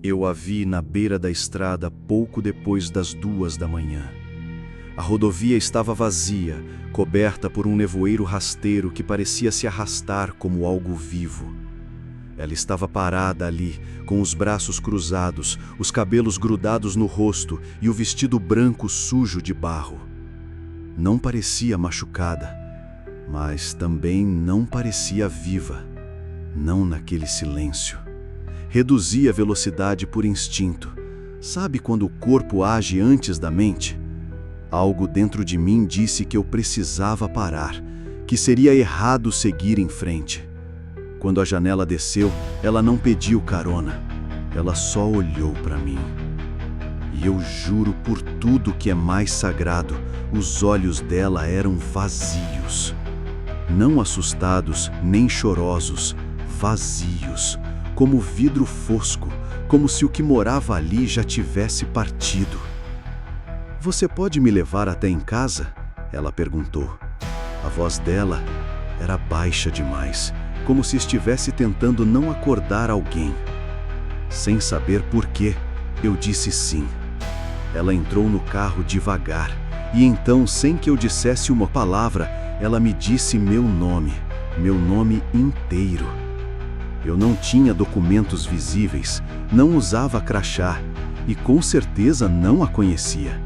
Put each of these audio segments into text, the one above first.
Eu a vi na beira da estrada pouco depois das 2 da manhã. A rodovia estava vazia, coberta por um nevoeiro rasteiro que parecia se arrastar como algo vivo. Ela estava parada ali, com os braços cruzados, os cabelos grudados no rosto e o vestido branco sujo de barro. Não parecia machucada, mas também não parecia viva, não naquele silêncio. Reduzia a velocidade por instinto. Sabe quando o corpo age antes da mente? Algo dentro de mim disse que eu precisava parar, que seria errado seguir em frente. Quando a janela desceu, ela não pediu carona. Ela só olhou para mim. E eu juro por tudo que é mais sagrado, os olhos dela eram vazios. Não assustados, nem chorosos, vazios. Como vidro fosco, como se o que morava ali já tivesse partido. "Você pode me levar até em casa?" ela perguntou. A voz dela era baixa demais, como se estivesse tentando não acordar alguém. Sem saber por quê, eu disse sim. Ela entrou no carro devagar, e então, sem que eu dissesse uma palavra, ela me disse meu nome inteiro. Eu não tinha documentos visíveis, não usava crachá e com certeza não a conhecia.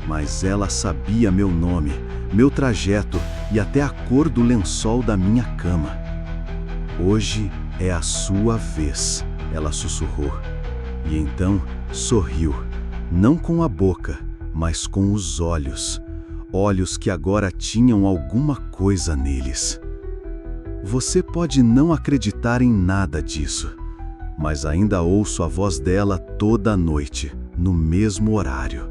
Mas ela sabia meu nome, meu trajeto e até a cor do lençol da minha cama. "Hoje é a sua vez", ela sussurrou. E então sorriu, não com a boca, mas com os olhos. Olhos que agora tinham alguma coisa neles. Você pode não acreditar em nada disso, mas ainda ouço a voz dela toda a noite, no mesmo horário.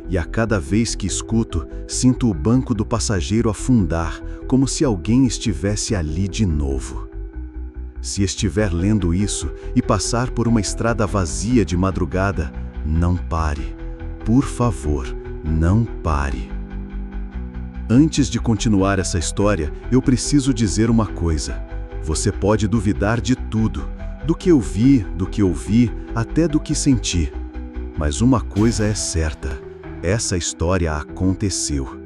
E a cada vez que escuto, sinto o banco do passageiro afundar, como se alguém estivesse ali de novo. Se estiver lendo isso e passar por uma estrada vazia de madrugada, não pare. Por favor, não pare. Antes de continuar essa história, eu preciso dizer uma coisa. Você pode duvidar de tudo, do que eu vi, do que ouvi, até do que senti. Mas uma coisa é certa, essa história aconteceu.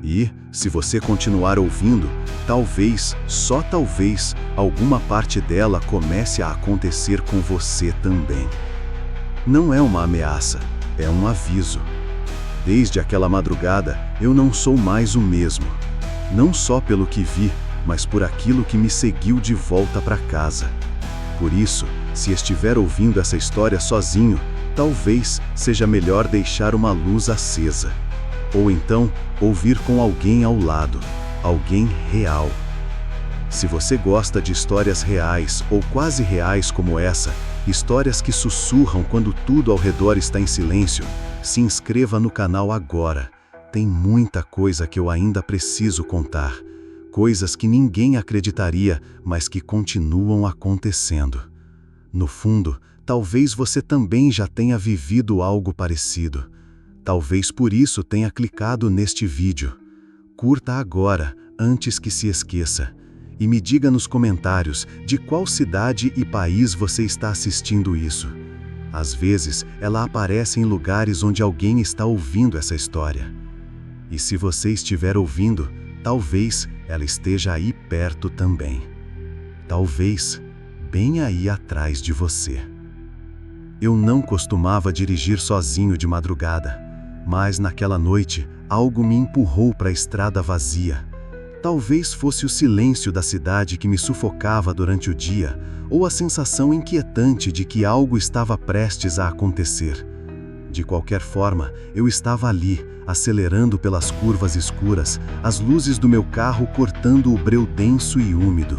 E, se você continuar ouvindo, talvez, só talvez, alguma parte dela comece a acontecer com você também. Não é uma ameaça, é um aviso. Desde aquela madrugada, eu não sou mais o mesmo. Não só pelo que vi, mas por aquilo que me seguiu de volta para casa. Por isso, se estiver ouvindo essa história sozinho, talvez seja melhor deixar uma luz acesa. Ou então, ouvir com alguém ao lado, alguém real. Se você gosta de histórias reais ou quase reais como essa, histórias que sussurram quando tudo ao redor está em silêncio, se inscreva no canal agora. Tem muita coisa que eu ainda preciso contar. Coisas que ninguém acreditaria, mas que continuam acontecendo. No fundo, talvez você também já tenha vivido algo parecido. Talvez por isso tenha clicado neste vídeo. Curta agora, antes que se esqueça. E me diga nos comentários de qual cidade e país você está assistindo isso. Às vezes, ela aparece em lugares onde alguém está ouvindo essa história. E se você estiver ouvindo, talvez ela esteja aí perto também. Talvez, bem aí atrás de você. Eu não costumava dirigir sozinho de madrugada, mas naquela noite, algo me empurrou para a estrada vazia. Talvez fosse o silêncio da cidade que me sufocava durante o dia, ou a sensação inquietante de que algo estava prestes a acontecer. De qualquer forma, eu estava ali, acelerando pelas curvas escuras, as luzes do meu carro cortando o breu denso e úmido.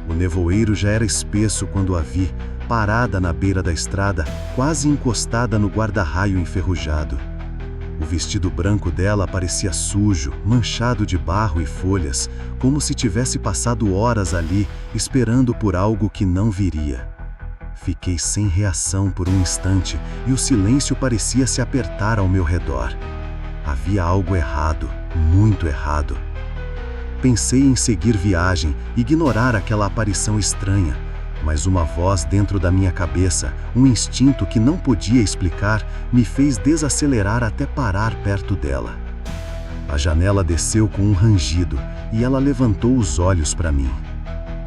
O nevoeiro já era espesso quando a vi, parada na beira da estrada, quase encostada no guarda-raio enferrujado. O vestido branco dela parecia sujo, manchado de barro e folhas, como se tivesse passado horas ali, esperando por algo que não viria. Fiquei sem reação por um instante e o silêncio parecia se apertar ao meu redor. Havia algo errado, muito errado. Pensei em seguir viagem, ignorar aquela aparição estranha, Mas uma voz dentro da minha cabeça, um instinto que não podia explicar, me fez desacelerar até parar perto dela. A janela desceu com um rangido e ela levantou os olhos para mim.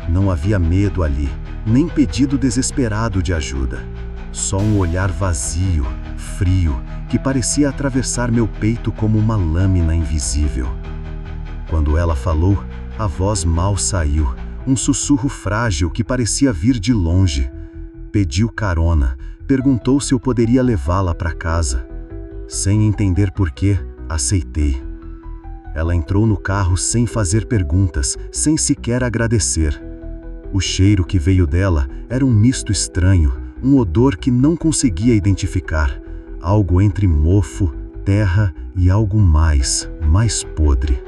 Não havia medo ali, nem pedido desesperado de ajuda. Só um olhar vazio, frio, que parecia atravessar meu peito como uma lâmina invisível. Quando ela falou, a voz mal saiu, um sussurro frágil que parecia vir de longe. Pediu carona, perguntou se eu poderia levá-la para casa. Sem entender porquê, aceitei. Ela entrou no carro sem fazer perguntas, sem sequer agradecer. O cheiro que veio dela era um misto estranho, um odor que não conseguia identificar. Algo entre mofo, terra e algo mais podre.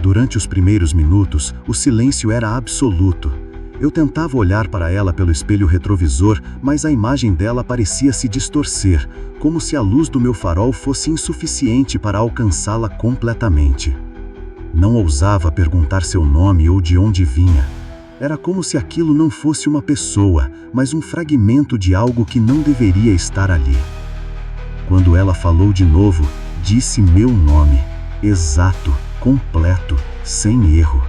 Durante os primeiros minutos, o silêncio era absoluto. Eu tentava olhar para ela pelo espelho retrovisor, mas a imagem dela parecia se distorcer, como se a luz do meu farol fosse insuficiente para alcançá-la completamente. Não ousava perguntar seu nome ou de onde vinha. Era como se aquilo não fosse uma pessoa, mas um fragmento de algo que não deveria estar ali. Quando ela falou de novo, disse meu nome, exato, completo, sem erro.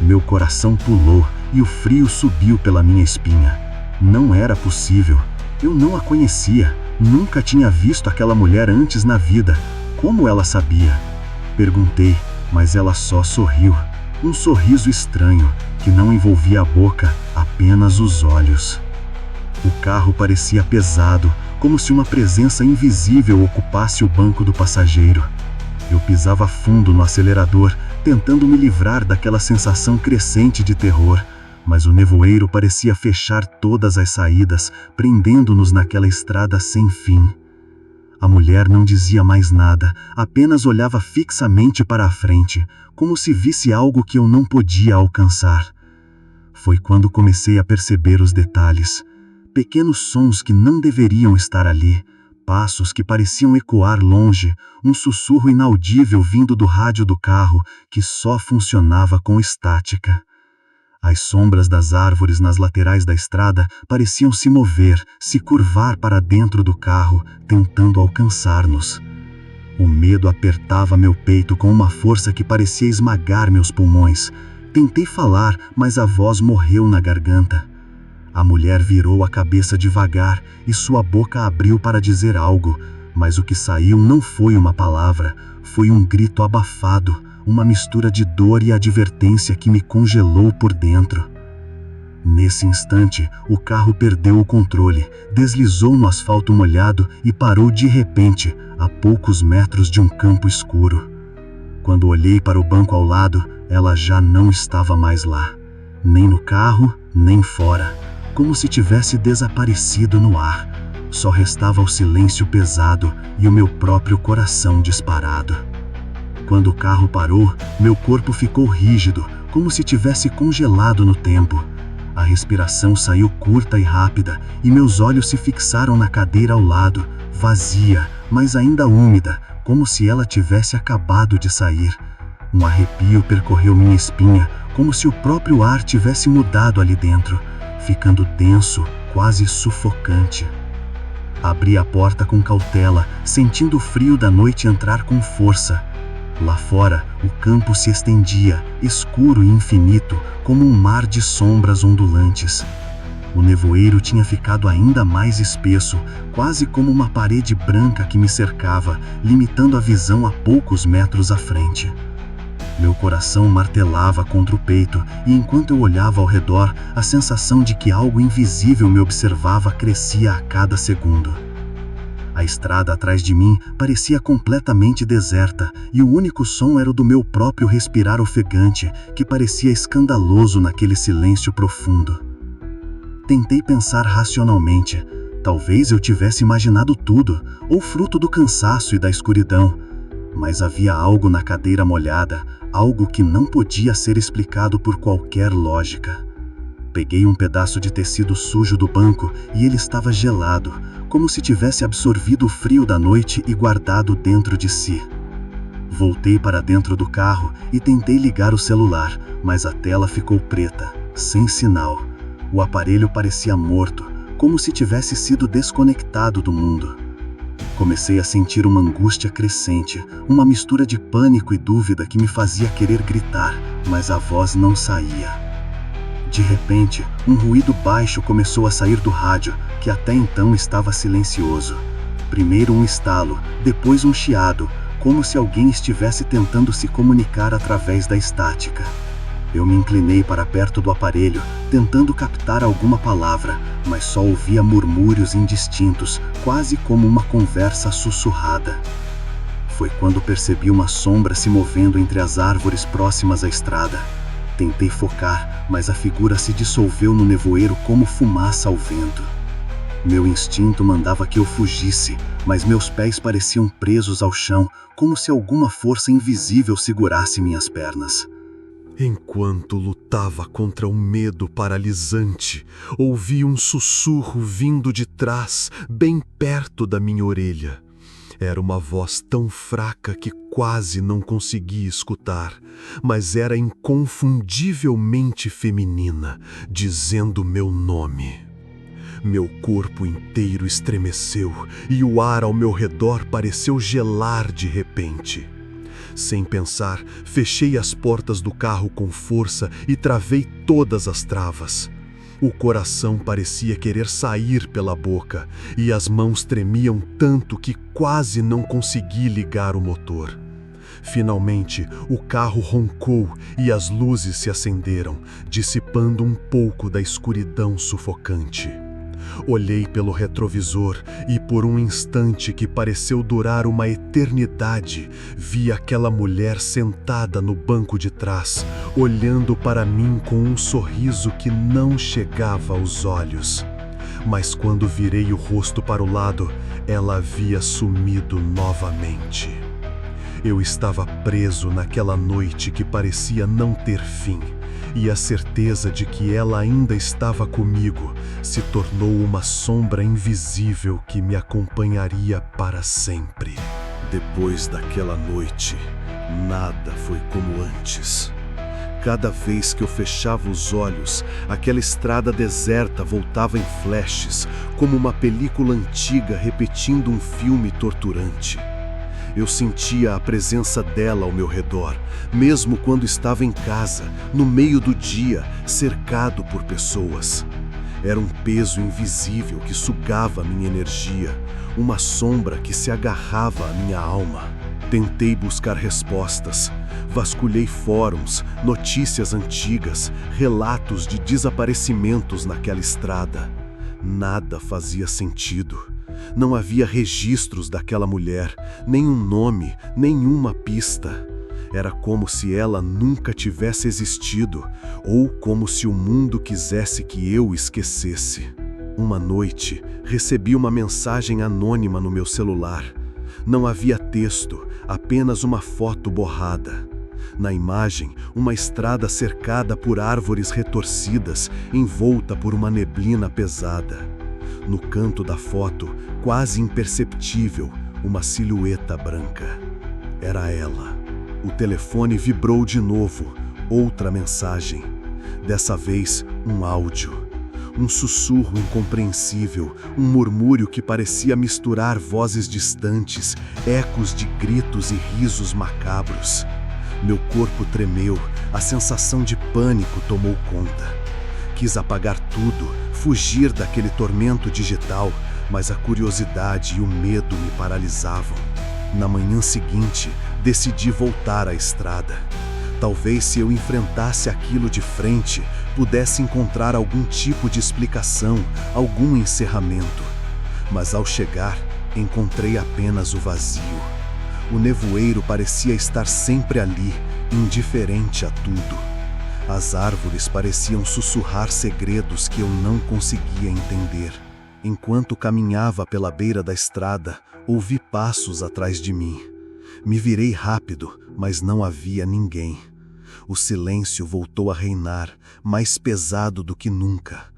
Meu coração pulou e o frio subiu pela minha espinha. Não era possível. Eu não a conhecia. Nunca tinha visto aquela mulher antes na vida. Como ela sabia? Perguntei, mas ela só sorriu. Um sorriso estranho, que não envolvia a boca, apenas os olhos. O carro parecia pesado, como se uma presença invisível ocupasse o banco do passageiro. Eu pisava fundo no acelerador, tentando me livrar daquela sensação crescente de terror, mas o nevoeiro parecia fechar todas as saídas, prendendo-nos naquela estrada sem fim. A mulher não dizia mais nada, apenas olhava fixamente para a frente, como se visse algo que eu não podia alcançar. Foi quando comecei a perceber os detalhes. Pequenos sons que não deveriam estar ali, passos que pareciam ecoar longe, um sussurro inaudível vindo do rádio do carro que só funcionava com estática. As sombras das árvores nas laterais da estrada pareciam se mover, se curvar para dentro do carro, tentando alcançar-nos. O medo apertava meu peito com uma força que parecia esmagar meus pulmões. Tentei falar, mas a voz morreu na garganta. A mulher virou a cabeça devagar e sua boca abriu para dizer algo, mas o que saiu não foi uma palavra, foi um grito abafado, uma mistura de dor e advertência que me congelou por dentro. Nesse instante, o carro perdeu o controle, deslizou no asfalto molhado e parou de repente, a poucos metros de um campo escuro. Quando olhei para o banco ao lado, ela já não estava mais lá, nem no carro, nem fora, como se tivesse desaparecido no ar. Só restava o silêncio pesado e o meu próprio coração disparado. Quando o carro parou, meu corpo ficou rígido, como se tivesse congelado no tempo. A respiração saiu curta e rápida, e meus olhos se fixaram na cadeira ao lado, vazia, mas ainda úmida, como se ela tivesse acabado de sair. Um arrepio percorreu minha espinha, como se o próprio ar tivesse mudado ali dentro, ficando denso, quase sufocante. Abri a porta com cautela, sentindo o frio da noite entrar com força. Lá fora, o campo se estendia, escuro e infinito, como um mar de sombras ondulantes. O nevoeiro tinha ficado ainda mais espesso, quase como uma parede branca que me cercava, limitando a visão a poucos metros à frente. Meu coração martelava contra o peito, e enquanto eu olhava ao redor, a sensação de que algo invisível me observava crescia a cada segundo. A estrada atrás de mim parecia completamente deserta, e o único som era o do meu próprio respirar ofegante, que parecia escandaloso naquele silêncio profundo. Tentei pensar racionalmente. Talvez eu tivesse imaginado tudo, ou fruto do cansaço e da escuridão. Mas havia algo na cadeira molhada, algo que não podia ser explicado por qualquer lógica. Peguei um pedaço de tecido sujo do banco e ele estava gelado, como se tivesse absorvido o frio da noite e guardado dentro de si. Voltei para dentro do carro e tentei ligar o celular, mas a tela ficou preta, sem sinal. O aparelho parecia morto, como se tivesse sido desconectado do mundo. Comecei a sentir uma angústia crescente, uma mistura de pânico e dúvida que me fazia querer gritar, mas a voz não saía. De repente, um ruído baixo começou a sair do rádio, que até então estava silencioso. Primeiro um estalo, depois um chiado, como se alguém estivesse tentando se comunicar através da estática. Eu me inclinei para perto do aparelho, tentando captar alguma palavra, mas só ouvia murmúrios indistintos, quase como uma conversa sussurrada. Foi quando percebi uma sombra se movendo entre as árvores próximas à estrada. Tentei focar, mas a figura se dissolveu no nevoeiro como fumaça ao vento. Meu instinto mandava que eu fugisse, mas meus pés pareciam presos ao chão, como se alguma força invisível segurasse minhas pernas. Enquanto lutava contra um medo paralisante, ouvi um sussurro vindo de trás, bem perto da minha orelha. Era uma voz tão fraca que quase não conseguia escutar, mas era inconfundivelmente feminina, dizendo meu nome. Meu corpo inteiro estremeceu e o ar ao meu redor pareceu gelar de repente. Sem pensar, fechei as portas do carro com força e travei todas as travas. O coração parecia querer sair pela boca e as mãos tremiam tanto que quase não consegui ligar o motor. Finalmente, o carro roncou e as luzes se acenderam, dissipando um pouco da escuridão sufocante. Olhei pelo retrovisor e por um instante que pareceu durar uma eternidade, vi aquela mulher sentada no banco de trás, olhando para mim com um sorriso que não chegava aos olhos. Mas quando virei o rosto para o lado, ela havia sumido novamente. Eu estava preso naquela noite que parecia não ter fim. E a certeza de que ela ainda estava comigo se tornou uma sombra invisível que me acompanharia para sempre. Depois daquela noite, nada foi como antes. Cada vez que eu fechava os olhos, aquela estrada deserta voltava em flashes, como uma película antiga repetindo um filme torturante. Eu sentia a presença dela ao meu redor, mesmo quando estava em casa, no meio do dia, cercado por pessoas. Era um peso invisível que sugava minha energia, uma sombra que se agarrava à minha alma. Tentei buscar respostas, vasculhei fóruns, notícias antigas, relatos de desaparecimentos naquela estrada. Nada fazia sentido. Não havia registros daquela mulher, nenhum nome, nenhuma pista. Era como se ela nunca tivesse existido, ou como se o mundo quisesse que eu esquecesse. Uma noite, recebi uma mensagem anônima no meu celular. Não havia texto, apenas uma foto borrada. Na imagem, uma estrada cercada por árvores retorcidas, envolta por uma neblina pesada. No canto da foto, quase imperceptível, uma silhueta branca. Era ela. O telefone vibrou de novo, outra mensagem. Dessa vez, um áudio. Um sussurro incompreensível, um murmúrio que parecia misturar vozes distantes, ecos de gritos e risos macabros. Meu corpo tremeu, a sensação de pânico tomou conta. Quis apagar tudo, fugir daquele tormento digital, mas a curiosidade e o medo me paralisavam. Na manhã seguinte, decidi voltar à estrada. Talvez se eu enfrentasse aquilo de frente, pudesse encontrar algum tipo de explicação, algum encerramento. Mas ao chegar, encontrei apenas o vazio. O nevoeiro parecia estar sempre ali, indiferente a tudo. As árvores pareciam sussurrar segredos que eu não conseguia entender. Enquanto caminhava pela beira da estrada, ouvi passos atrás de mim. Me virei rápido, mas não havia ninguém. O silêncio voltou a reinar, mais pesado do que nunca.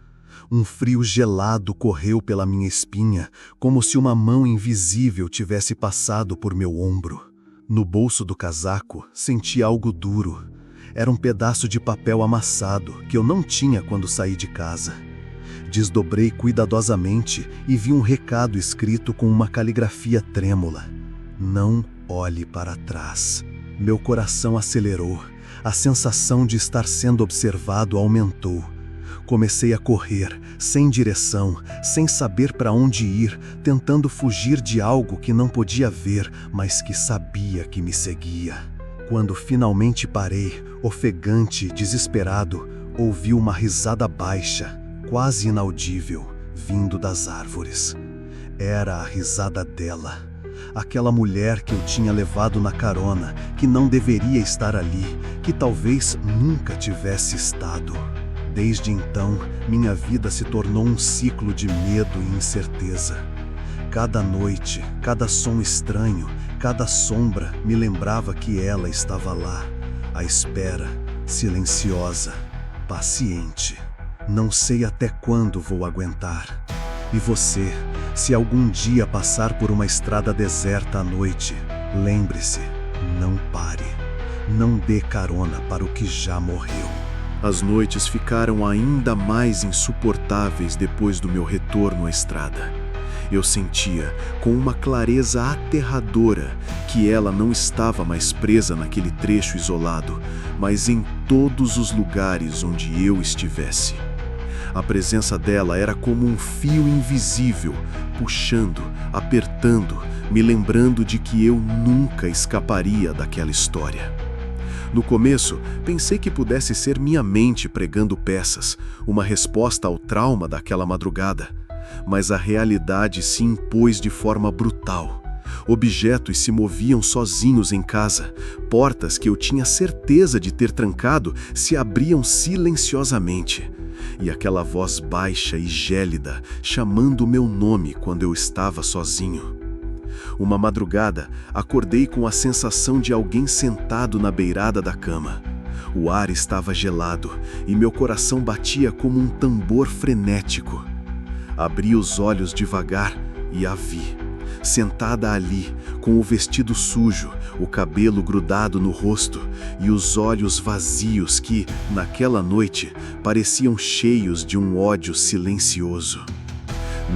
Um frio gelado correu pela minha espinha, como se uma mão invisível tivesse passado por meu ombro. No bolso do casaco, senti algo duro. Era um pedaço de papel amassado que eu não tinha quando saí de casa. Desdobrei cuidadosamente e vi um recado escrito com uma caligrafia trêmula: "Não olhe para trás." Meu coração acelerou. A sensação de estar sendo observado aumentou. Comecei a correr, sem direção, sem saber para onde ir, tentando fugir de algo que não podia ver, mas que sabia que me seguia. Quando finalmente parei, ofegante e desesperado, ouvi uma risada baixa, quase inaudível, vindo das árvores. Era a risada dela. Aquela mulher que eu tinha levado na carona, que não deveria estar ali, que talvez nunca tivesse estado. Desde então, minha vida se tornou um ciclo de medo e incerteza. Cada noite, cada som estranho, cada sombra me lembrava que ela estava lá, à espera, silenciosa, paciente. Não sei até quando vou aguentar. E você, se algum dia passar por uma estrada deserta à noite, lembre-se, não pare. Não dê carona para o que já morreu. As noites ficaram ainda mais insuportáveis depois do meu retorno à estrada. Eu sentia, com uma clareza aterradora, que ela não estava mais presa naquele trecho isolado, mas em todos os lugares onde eu estivesse. A presença dela era como um fio invisível, puxando, apertando, me lembrando de que eu nunca escaparia daquela história. No começo, pensei que pudesse ser minha mente pregando peças, uma resposta ao trauma daquela madrugada. Mas a realidade se impôs de forma brutal. Objetos se moviam sozinhos em casa. Portas que eu tinha certeza de ter trancado se abriam silenciosamente. E aquela voz baixa e gélida chamando o meu nome quando eu estava sozinho. Uma madrugada, acordei com a sensação de alguém sentado na beirada da cama. O ar estava gelado e meu coração batia como um tambor frenético. Abri os olhos devagar e a vi, sentada ali, com o vestido sujo, o cabelo grudado no rosto e os olhos vazios que, naquela noite, pareciam cheios de um ódio silencioso.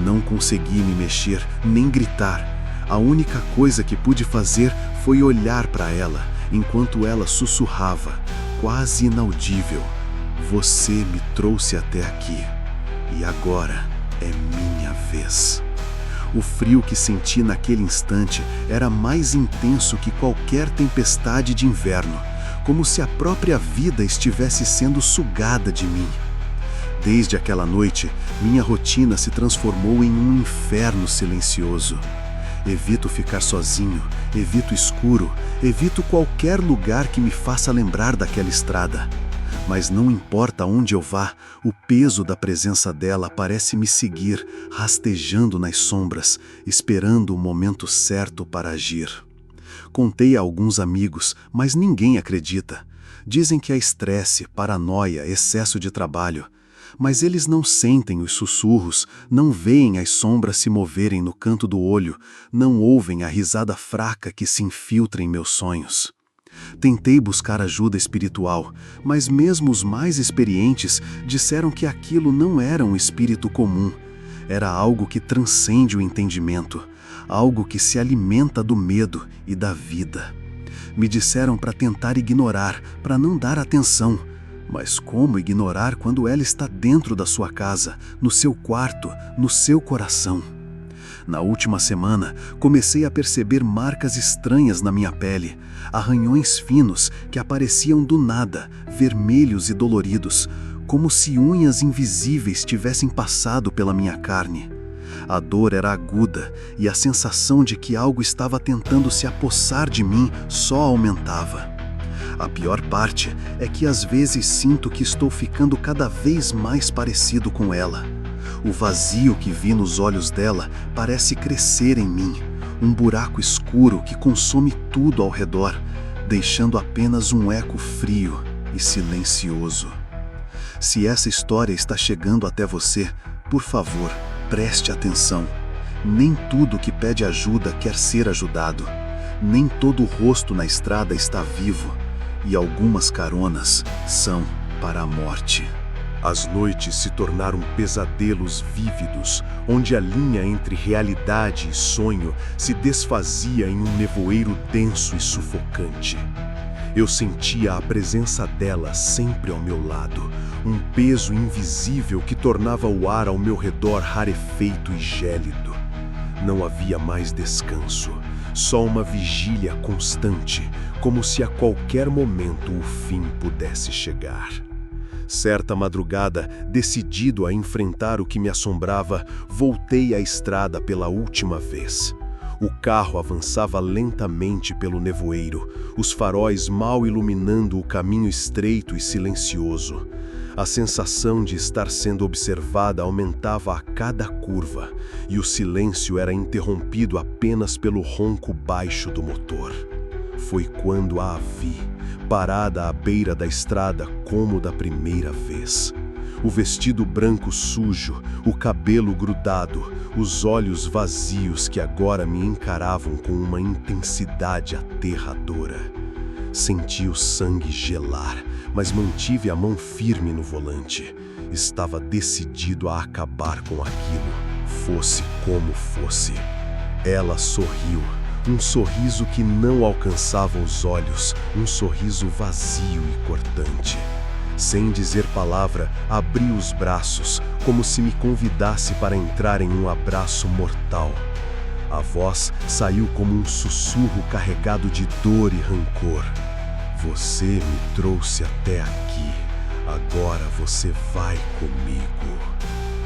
Não consegui me mexer, nem gritar. A única coisa que pude fazer foi olhar para ela, enquanto ela sussurrava, quase inaudível: "Você me trouxe até aqui, e agora é minha vez." O frio que senti naquele instante era mais intenso que qualquer tempestade de inverno, como se a própria vida estivesse sendo sugada de mim. Desde aquela noite, minha rotina se transformou em um inferno silencioso. Evito ficar sozinho, evito escuro, evito qualquer lugar que me faça lembrar daquela estrada. Mas não importa onde eu vá, o peso da presença dela parece me seguir, rastejando nas sombras, esperando o momento certo para agir. Contei a alguns amigos, mas ninguém acredita. Dizem que é estresse, paranoia, excesso de trabalho. Mas eles não sentem os sussurros, não veem as sombras se moverem no canto do olho, não ouvem a risada fraca que se infiltra em meus sonhos. Tentei buscar ajuda espiritual, mas mesmo os mais experientes disseram que aquilo não era um espírito comum. Era algo que transcende o entendimento, algo que se alimenta do medo e da vida. Me disseram para tentar ignorar, para não dar atenção. Mas como ignorar quando ela está dentro da sua casa, no seu quarto, no seu coração? Na última semana, comecei a perceber marcas estranhas na minha pele, arranhões finos que apareciam do nada, vermelhos e doloridos, como se unhas invisíveis tivessem passado pela minha carne. A dor era aguda e a sensação de que algo estava tentando se apossar de mim só aumentava. A pior parte é que às vezes sinto que estou ficando cada vez mais parecido com ela. O vazio que vi nos olhos dela parece crescer em mim, um buraco escuro que consome tudo ao redor, deixando apenas um eco frio e silencioso. Se essa história está chegando até você, por favor, preste atenção. Nem tudo que pede ajuda quer ser ajudado. Nem todo rosto na estrada está vivo. e algumas caronas são para a morte. As noites se tornaram pesadelos vívidos, onde a linha entre realidade e sonho se desfazia em um nevoeiro denso e sufocante. Eu sentia a presença dela sempre ao meu lado, um peso invisível que tornava o ar ao meu redor rarefeito e gélido. Não havia mais descanso, só uma vigília constante, como se a qualquer momento o fim pudesse chegar. Certa madrugada, decidido a enfrentar o que me assombrava, voltei à estrada pela última vez. O carro avançava lentamente pelo nevoeiro, os faróis mal iluminando o caminho estreito e silencioso. A sensação de estar sendo observada aumentava a cada curva, e o silêncio era interrompido apenas pelo ronco baixo do motor. Foi quando a vi, parada à beira da estrada como da primeira vez. O vestido branco sujo, o cabelo grudado, os olhos vazios que agora me encaravam com uma intensidade aterradora. Senti o sangue gelar, mas mantive a mão firme no volante. Estava decidido a acabar com aquilo, fosse como fosse. Ela sorriu. Um sorriso que não alcançava os olhos, um sorriso vazio e cortante. Sem dizer palavra, abri os braços, como se me convidasse para entrar em um abraço mortal. A voz saiu como um sussurro carregado de dor e rancor. Você me trouxe até aqui, agora você vai comigo.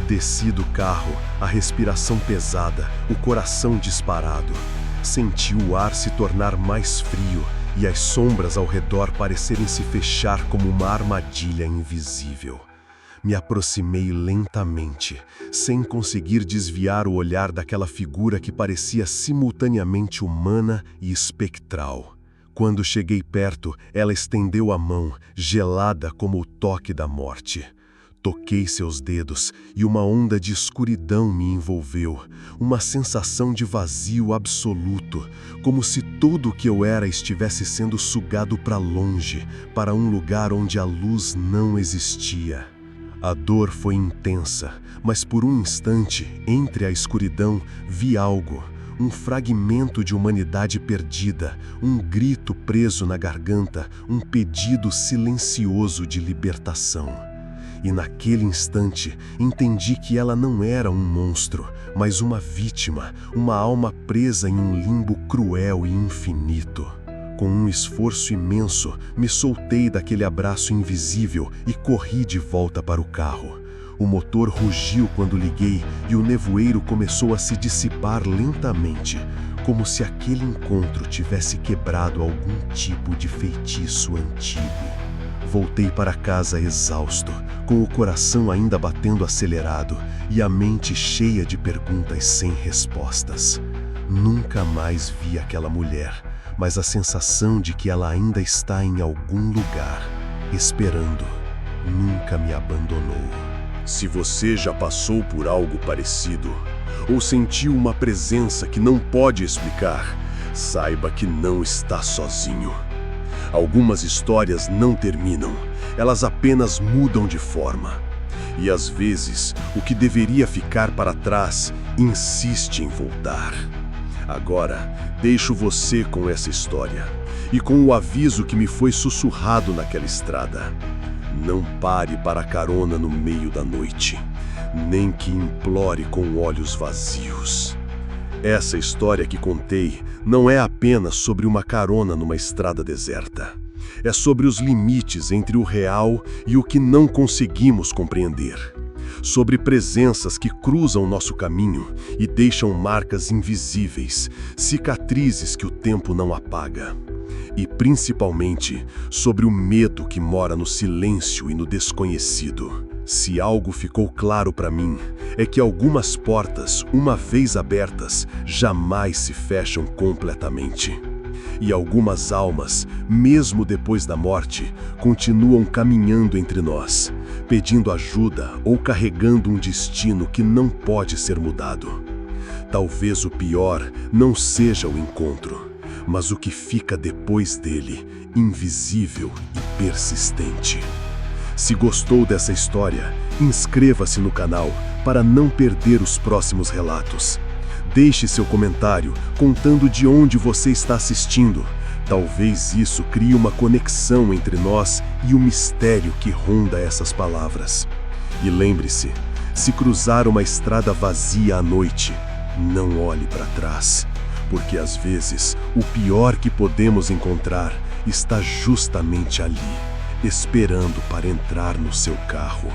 Desci do carro, a respiração pesada, o coração disparado. Senti o ar se tornar mais frio e as sombras ao redor parecerem se fechar como uma armadilha invisível. Me aproximei lentamente, sem conseguir desviar o olhar daquela figura que parecia simultaneamente humana e espectral. Quando cheguei perto, ela estendeu a mão, gelada como o toque da morte. Toquei seus dedos e uma onda de escuridão me envolveu, uma sensação de vazio absoluto, como se tudo o que eu era estivesse sendo sugado para longe, para um lugar onde a luz não existia. A dor foi intensa, mas por um instante, entre a escuridão, vi algo, um fragmento de humanidade perdida, um grito preso na garganta, um pedido silencioso de libertação. E naquele instante, entendi que ela não era um monstro, mas uma vítima, uma alma presa em um limbo cruel e infinito. Com um esforço imenso, me soltei daquele abraço invisível e corri de volta para o carro. O motor rugiu quando liguei e o nevoeiro começou a se dissipar lentamente, como se aquele encontro tivesse quebrado algum tipo de feitiço antigo. Voltei para casa exausto, com o coração ainda batendo acelerado e a mente cheia de perguntas sem respostas. Nunca mais vi aquela mulher, mas a sensação de que ela ainda está em algum lugar, esperando, nunca me abandonou. Se você já passou por algo parecido, ou sentiu uma presença que não pode explicar, saiba que não está sozinho. Algumas histórias não terminam, elas apenas mudam de forma. E às vezes, o que deveria ficar para trás insiste em voltar. Agora, deixo você com essa história e com o aviso que me foi sussurrado naquela estrada. Não pare para carona no meio da noite, nem que implore com olhos vazios. Essa história que contei não é apenas sobre uma carona numa estrada deserta. É sobre os limites entre o real e o que não conseguimos compreender. Sobre presenças que cruzam nosso caminho e deixam marcas invisíveis, cicatrizes que o tempo não apaga. E principalmente sobre o medo que mora no silêncio e no desconhecido. Se algo ficou claro para mim, é que algumas portas, uma vez abertas, jamais se fecham completamente. E algumas almas, mesmo depois da morte, continuam caminhando entre nós, pedindo ajuda ou carregando um destino que não pode ser mudado. Talvez o pior não seja o encontro, mas o que fica depois dele, invisível e persistente. Se gostou dessa história, inscreva-se no canal para não perder os próximos relatos. Deixe seu comentário contando de onde você está assistindo. Talvez isso crie uma conexão entre nós e o mistério que ronda essas palavras. E lembre-se, se cruzar uma estrada vazia à noite, não olhe para trás, porque às vezes o pior que podemos encontrar está justamente ali, esperando para entrar no seu carro.